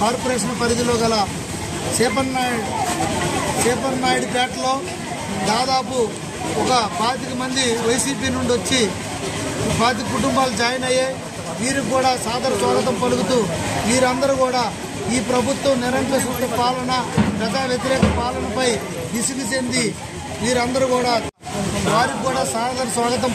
Corporation పరిధిలో గల సేపన్నాయుడుపేటలో దాదాపు ఒక 25 మంది వైసీపీ నుండి వచ్చి 25 కుటుంబాలు జాయిన్ అయ్యాయి. వీరికి కూడా సాదర స్వాగతం పలుకుతూ వీరందరూ కూడా ఈ ప్రభుత్వం నిరంకుశ పాలన, ప్రజా వ్యతిరేక పాలనపై విసుగు చెంది వీరందరూ కూడా వారికి కూడా సాదర స్వాగతం